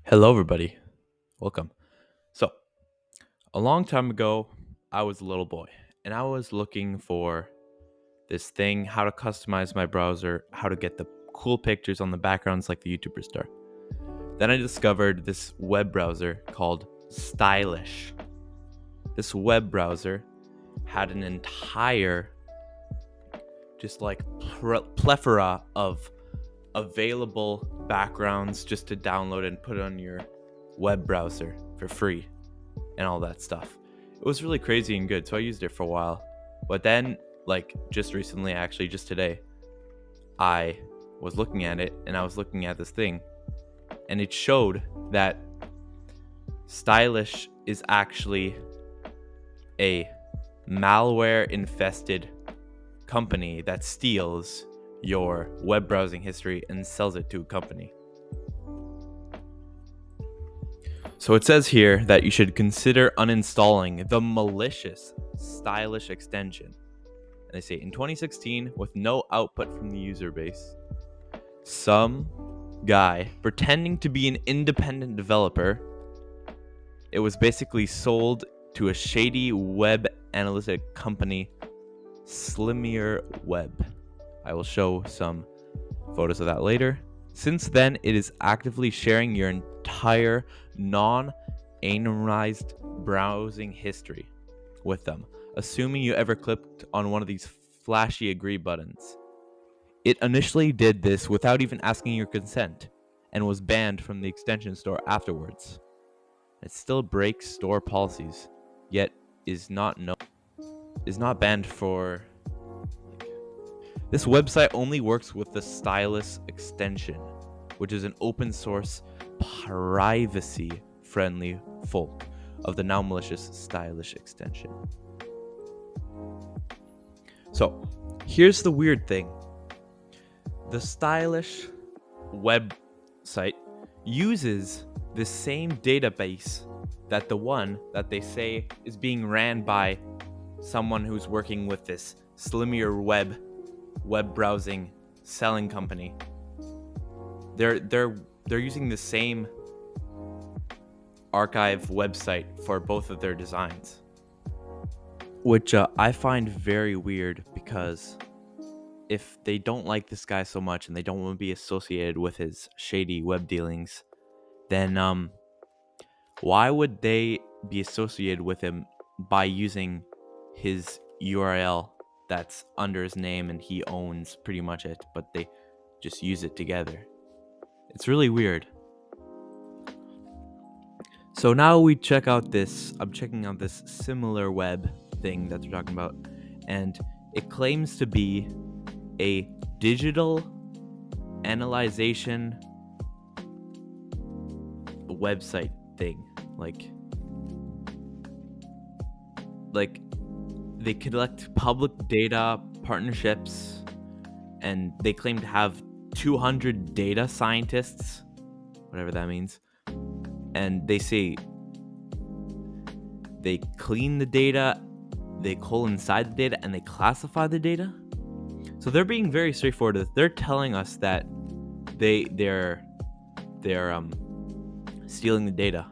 Hello, everybody. Welcome. So, a long time ago, I was a little boy and I was looking for this thing how to customize my browser, how to get the cool pictures on the backgrounds like the YouTuber star. Then I discovered this web browser called Stylish. This web browser had an entire, just like plethora of available backgrounds just to download and put on your web browser for free and all that stuff. It was really crazy and good, so I used it for a while. But then, like just recently, actually, just today, I was looking at it and I was looking at this thing, and it showed that Stylish is actually a malware infested company that steals your web browsing history and sells it to a company. So it says here that you should consider uninstalling the malicious Stylish extension. And they say in 2016, with no output from the user base, some guy pretending to be an independent developer, it was basically sold to a shady web analytic company, Slimier Web. I will show some photos of that later. Since then, it is actively sharing your entire non-anonymized browsing history with them, assuming you ever clicked on one of these flashy agree buttons. It initially did this without even asking your consent and was banned from the extension store afterwards. It still breaks store policies, yet is not banned for. This website only works with the Stylus extension, which is an open source, privacy friendly fork of the now malicious Stylish extension. So, here's the weird thing. The Stylish website uses the same database that the one that they say is being ran by someone who's working with this Slimier web browsing selling company. They're using the same archive website for both of their designs, which I find very weird, because if they don't like this guy so much and they don't want to be associated with his shady web dealings, then why would they be associated with him by using his URL that's under his name and he owns pretty much it, but they just use it together? It's really weird. So now we check out this. I'm checking out this similar web thing that they're talking about, and it claims to be a digital analyzation website thing. Like they collect public data partnerships, and they claim to have 200 data scientists, whatever that means. And they say they clean the data, they cull inside the data, and they classify the data. So they're being very straightforward. They're telling us that they're stealing the data,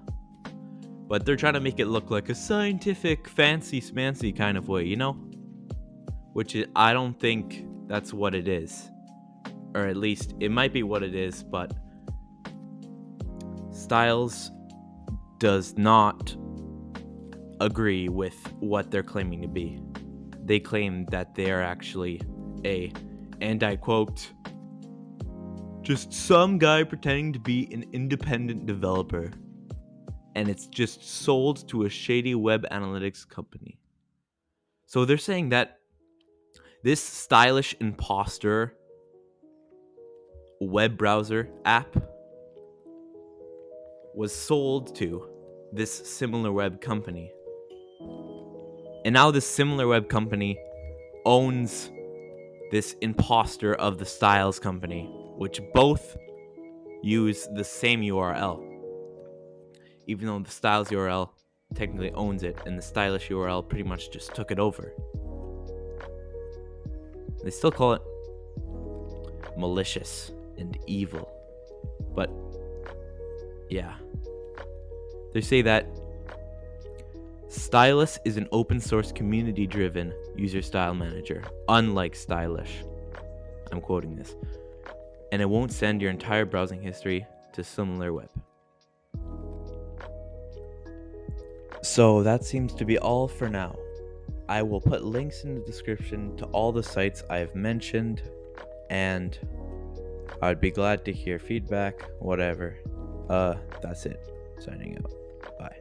but they're trying to make it look like a scientific, fancy smancy kind of way, which I don't think that's what it is, or at least it might be what it is, but Styles does not agree with what they're claiming to be. They claim that they are actually and I quote, just some guy pretending to be an independent developer, and it's just sold to a shady web analytics company. So they're saying that this Stylish Imposter web browser app was sold to this similar web company. And now this similar web company owns this imposter of the Styles company, which both use the same URL. Even though the Styles URL technically owns it, and the Stylish URL pretty much just took it over. They still call it malicious and evil. But Yeah. They say that Stylus is an open source community driven user style manager, unlike Stylish. I'm quoting this. And it won't send your entire browsing history to SimilarWeb. So that seems to be all for now. I will put links in the description to all the sites I have mentioned, and I'd be glad to hear feedback, whatever. That's it. Signing out. Bye.